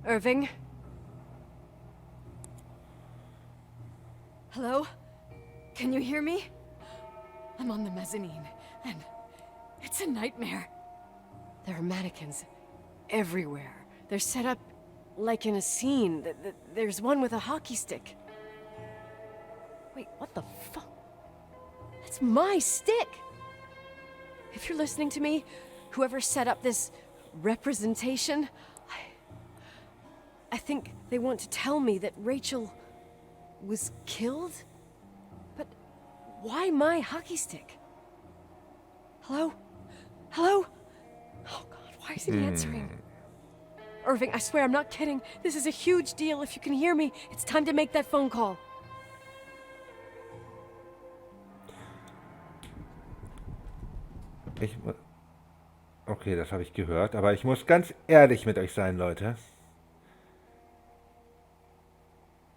Irving? Hello? Can you hear me? I'm on the mezzanine, and it's a nightmare. There are mannequins everywhere. They're set up like in a scene. There's one with a hockey stick. Wait, what the fuck? That's my stick! If you're listening to me, whoever set up this representation, I think they want to tell me that Rachel was killed? But why my hockey stick? Hello? Hello? Oh God, why is he answering? Irving, I swear I'm not kidding. This is a huge deal. If you can hear me, it's time to make that phone call. Okay, das habe ich gehört, aber ich muss ganz ehrlich mit euch sein, Leute.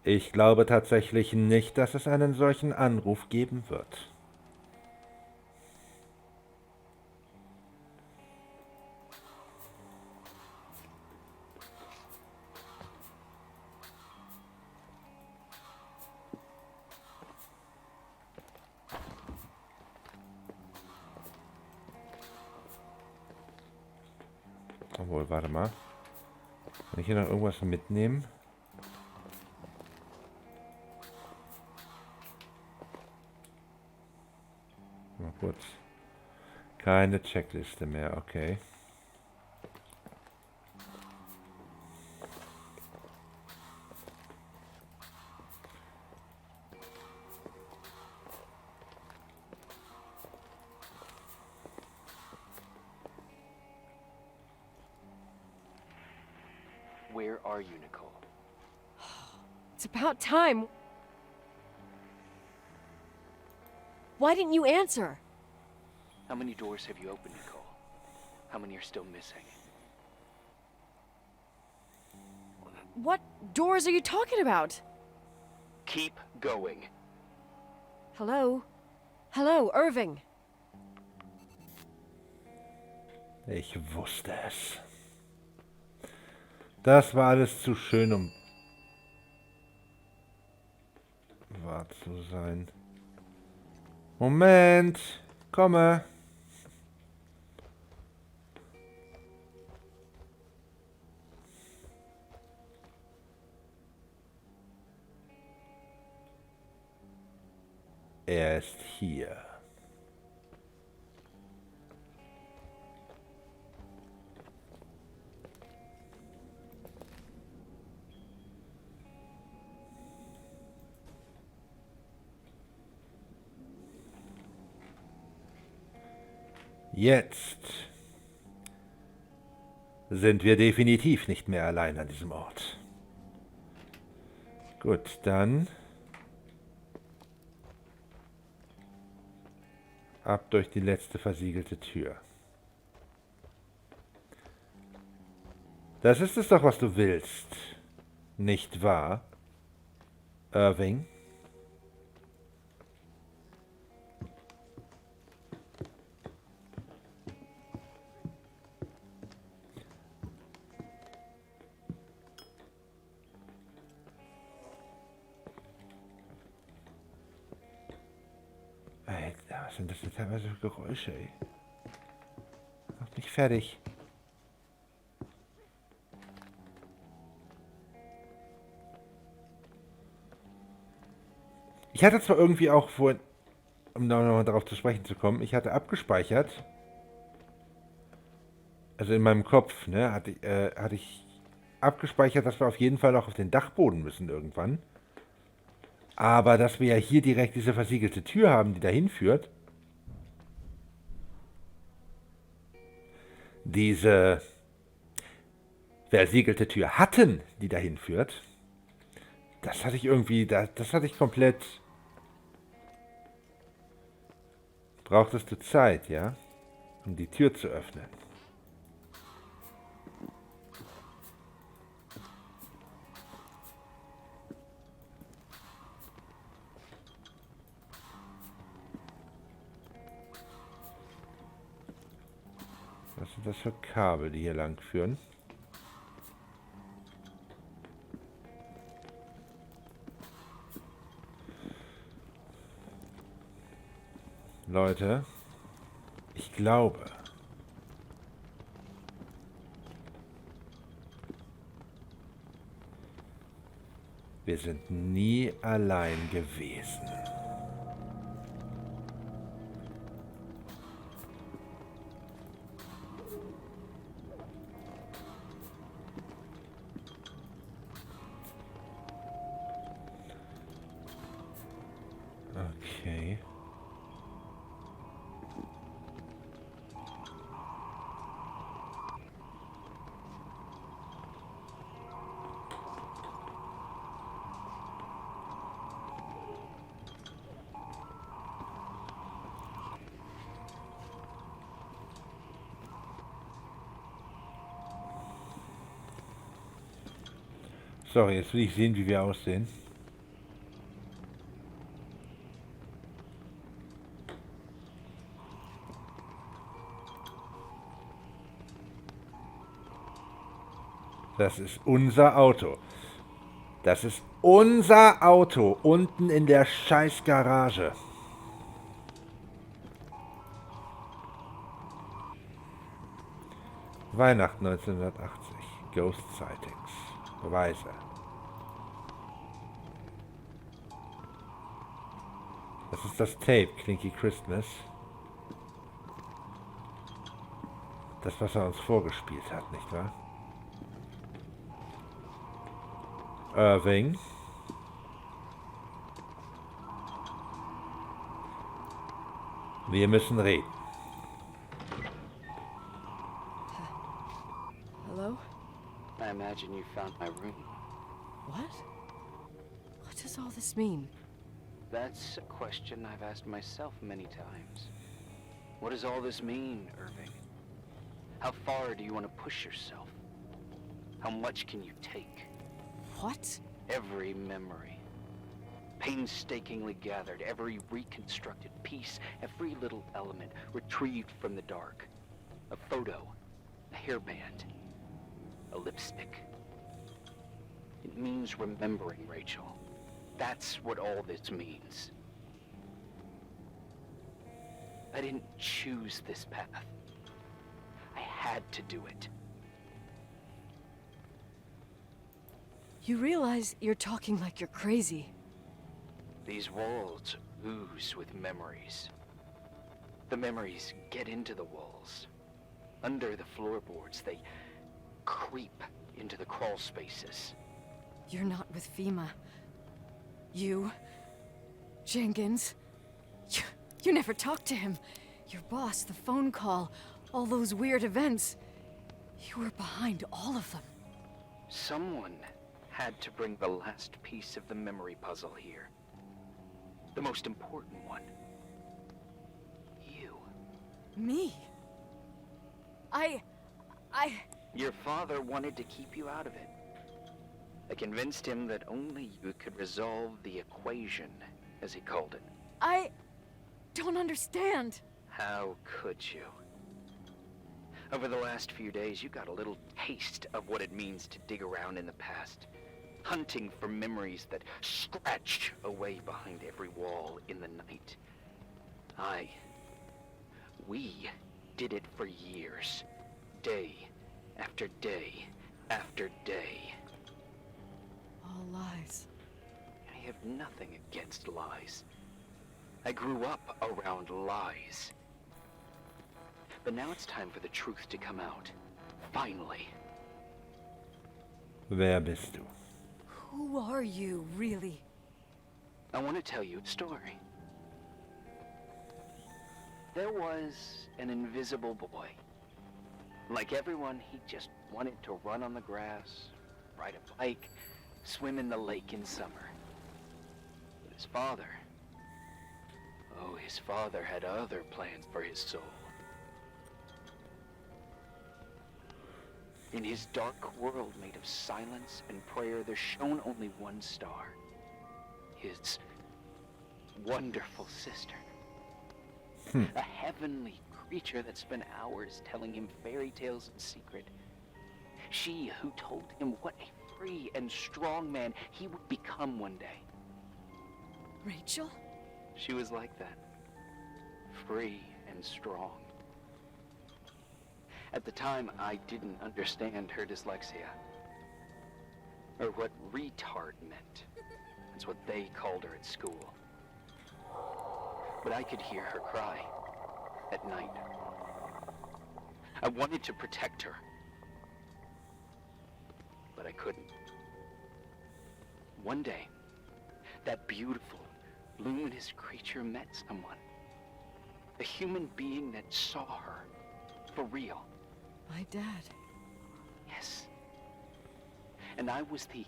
Ich glaube tatsächlich nicht, dass es einen solchen Anruf geben wird. Obwohl, warte mal. Kann ich hier noch irgendwas mitnehmen? Mal kurz. Keine Checkliste mehr, okay. Where are you, Nicole? It's about time. Why didn't you answer? How many doors have you opened, Nicole? How many are still missing? What doors are you talking about? Keep going. Hello? Hello, Irving. Ich wusste es. Das war alles zu schön, um wahr zu sein. Moment, komme. Er ist hier. Jetzt sind wir definitiv nicht mehr allein an diesem Ort. Gut, dann ab durch die letzte versiegelte Tür. Das ist es doch, was du willst. Nicht wahr, Irving? Alter, was sind das denn teilweise für Geräusche, ey? Macht mich fertig. Ich hatte zwar irgendwie auch vorhin, um nochmal darauf zu sprechen zu kommen, ich hatte abgespeichert, also in meinem Kopf, ne, hatte ich abgespeichert, dass wir auf jeden Fall auch auf den Dachboden müssen irgendwann. Aber dass wir ja hier direkt diese versiegelte Tür haben, die dahin führt. Diese versiegelte Tür hatten, die dahin führt. Das hatte ich irgendwie, das hatte ich komplett. Brauchtest du Zeit, ja? Um die Tür zu öffnen. Was sind das für Kabel, die hier lang führen? Leute, ich glaube, wir sind nie allein gewesen. Okay. Sorry, jetzt will ich sehen, wie wir aussehen. Das ist unser Auto. Das ist unser Auto unten in der scheiß Garage. Weihnachten 1980. Ghost Sightings. Beweise. Das ist das Tape, Clinky Christmas. Das, was er uns vorgespielt hat, nicht wahr? Irving. Wir müssen reden. Hello? I imagine you found my room. What? What does all this mean? That's a question I've asked myself many times. What does all this mean, Irving? How far do you want to push yourself? How much can you take? What? Every memory, painstakingly gathered, every reconstructed piece, every little element retrieved from the dark. A photo, a hairband, a lipstick. It means remembering, Rachel. That's what all this means. I didn't choose this path. I had to do it. You realize you're talking like you're crazy. These walls ooze with memories. The memories get into the walls. Under the floorboards, they creep into the crawl spaces. You're not with FEMA. You... Jenkins... You never talked to him. Your boss, the phone call, all those weird events. You were behind all of them. Someone had to bring the last piece of the memory puzzle here. The most important one. You. Me? Your father wanted to keep you out of it. I convinced him that only you could resolve the equation, as he called it. I don't understand. How could you? Over the last few days, you got a little taste of what it means to dig around in the past. Hunting for memories that scratch away behind every wall in the night. We did it for years. Day after day after day. All lies. I have nothing against lies. I grew up around lies. But now it's time for the truth to come out. Finally. Wer bist du? Who are you, really? I want to tell you a story. There was an invisible boy. Like everyone, he just wanted to run on the grass, ride a bike, swim in the lake in summer. But his father... Oh, his father had other plans for his soul. In his dark world made of silence and prayer, there shone only one star. His wonderful sister. A heavenly creature that spent hours telling him fairy tales in secret. She who told him what a free and strong man he would become one day. Rachel? She was like that. free and strong. At the time, I didn't understand her dyslexia, or what retard meant. That's what they called her at school. But I could hear her cry at night. I wanted to protect her, but I couldn't. One day, that beautiful, luminous creature met someone. A human being that saw her for real. My dad. Yes. And I was the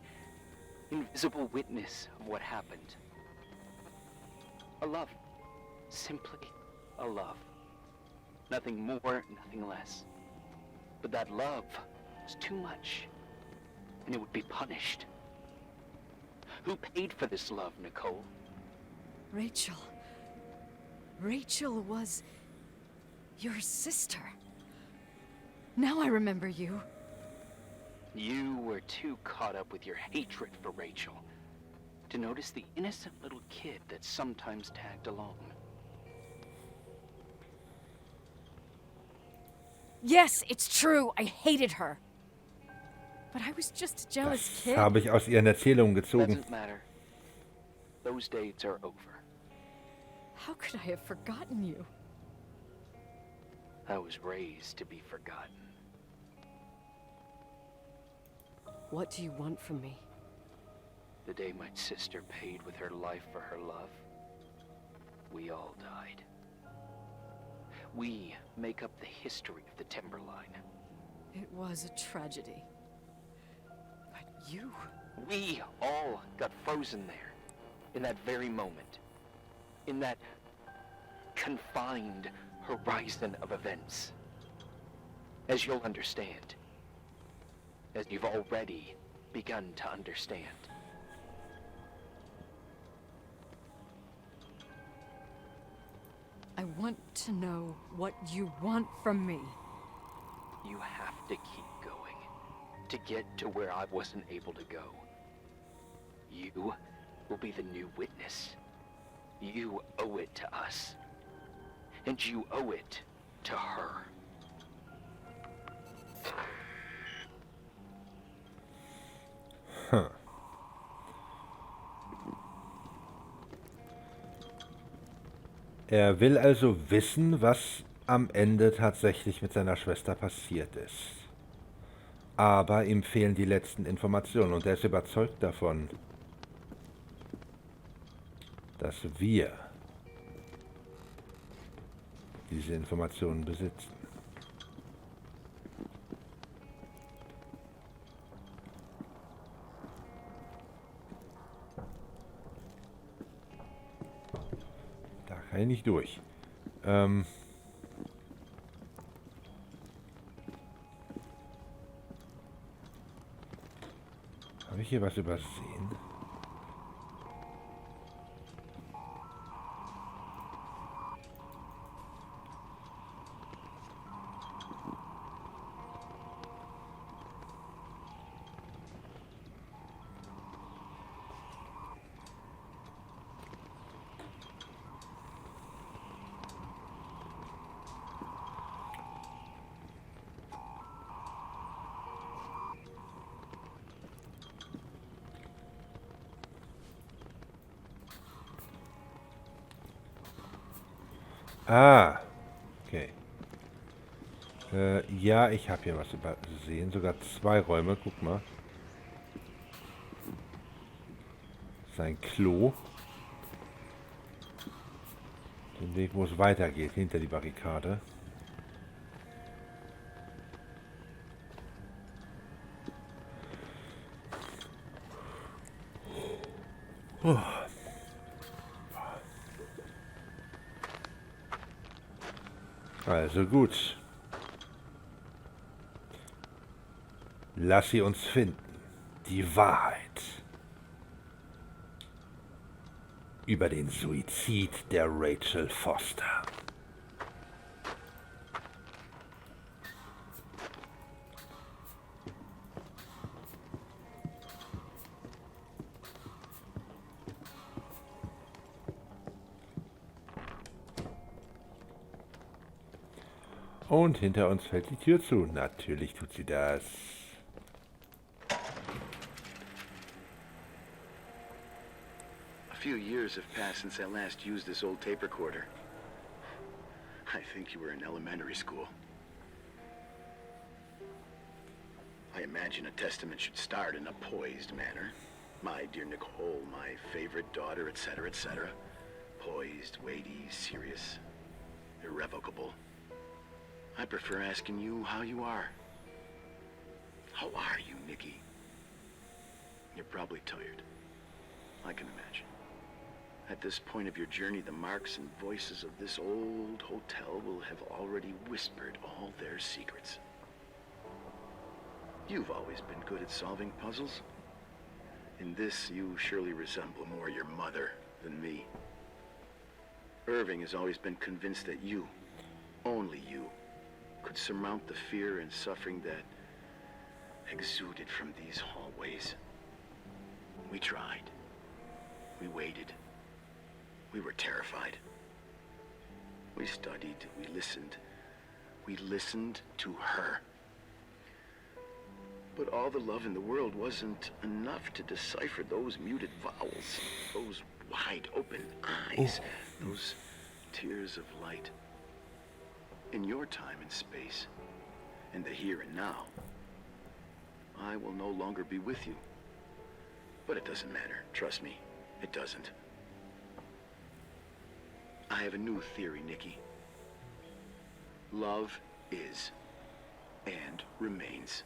invisible witness of what happened. A love. Simply a love. Nothing more, nothing less. But that love was too much, and it would be punished. Who paid for this love, Nicole? Rachel. Rachel was your sister. Now I remember you. You were too caught up with your hatred for Rachel to notice the innocent little kid that sometimes tagged along. Yes, it's true. I hated her. But I was just a jealous Das kid. habe ich aus ihren Erzählungen gezogen. Doesn't matter. Those days are over. How could I have forgotten you? I was raised to be forgotten. What do you want from me? The day my sister paid with her life for her love, we all died. We make up the history of the Timberline. It was a tragedy. But you... We all got frozen there, in that very moment. In that confined horizon of events. As you'll understand. As you've already begun to understand. I want to know what you want from me. You have to keep going to get to where I wasn't able to go. You will be the new witness. You owe it to us. And you owe it to her. Hm. Er will also wissen, was am Ende tatsächlich mit seiner Schwester passiert ist. Aber ihm fehlen die letzten Informationen und er ist überzeugt davon, dass wir diese Informationen besitzen. Da kann ich nicht durch. Habe ich hier was übersehen? Ah, okay. Ja, ich habe hier was übersehen. Sogar 2 Räume, guck mal. Sein Klo. Den Weg, wo es weitergeht, hinter die Barrikade. Also gut. Lass sie uns finden. Die Wahrheit. Über den Suizid der Rachel Foster. Und hinter uns fällt die Tür zu. Natürlich tut sie das. A few years have passed since I last used this old tape recorder. I think you were in elementary school. I imagine a testament should start in a poised manner. My dear Nicole, my favorite daughter, etc., etc. Poised, weighty, serious, irrevocable. I prefer asking you how you are. How are you, Nikki? You're probably tired. I can imagine. At this point of your journey, the marks and voices of this old hotel will have already whispered all their secrets. You've always been good at solving puzzles. In this, you surely resemble more your mother than me. Irving has always been convinced that you, only you, could surmount the fear and suffering that exuded from these hallways. We tried. We waited. We were terrified. We studied. We listened. We listened to her. But all the love in the world wasn't enough to decipher those muted vowels, those wide open eyes, those tears of light. In your time and space, in the here and now, I will no longer be with you. But it doesn't matter, trust me, it doesn't. I have a new theory, Nikki. Love is and remains.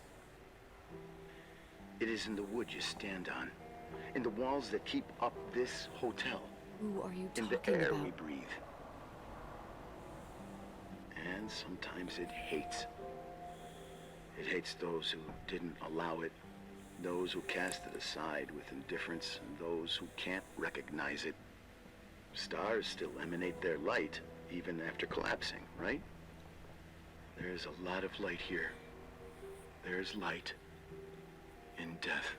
It is in the wood you stand on, in the walls that keep up this hotel, Who are you in the talking air about? we breathe. And sometimes it hates. It hates those who didn't allow it, those who cast it aside with indifference, and those who can't recognize it. Stars still emanate their light, even after collapsing, right? There's a lot of light here. There's light in death.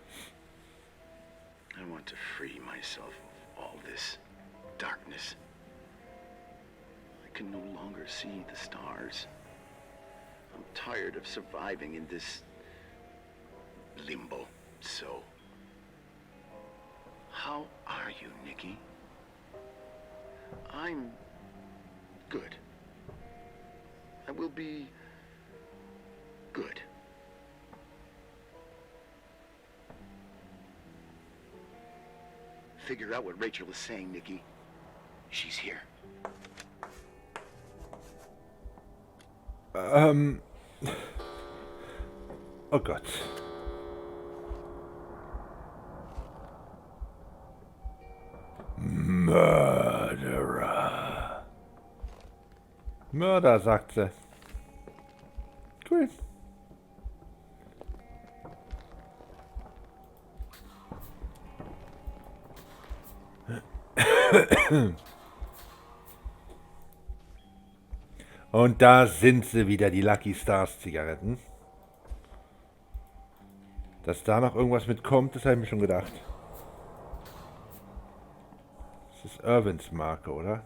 I want to free myself of all this darkness. I can no longer see the stars. I'm tired of surviving in this limbo. So, how are you, Nikki? I'm good. I will be good. Figure out what Rachel is saying, Nikki. She's here. Oh Gott. Murderer. Mörder, sagt sie. Cool. Und da sind sie wieder, die Lucky Stars Zigaretten. Dass da noch irgendwas mitkommt, das habe ich mir schon gedacht. Das ist Irvins Marke, oder?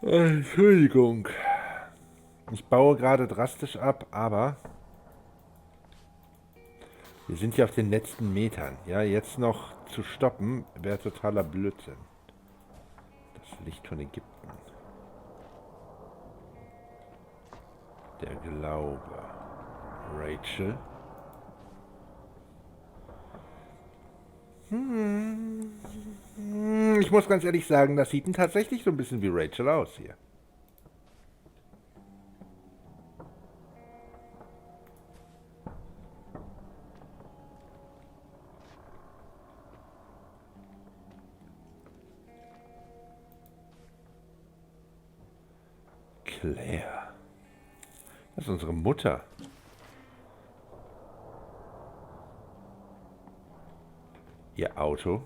Entschuldigung. Ich baue gerade drastisch ab, aber wir sind ja auf den letzten Metern. Ja, jetzt noch zu stoppen wäre totaler Blödsinn. Das Licht von Ägypten. Der Glaube. Rachel. Ich muss ganz ehrlich sagen, das sieht tatsächlich so ein bisschen wie Rachel aus hier. Claire. Das ist unsere Mutter. Ihr Auto.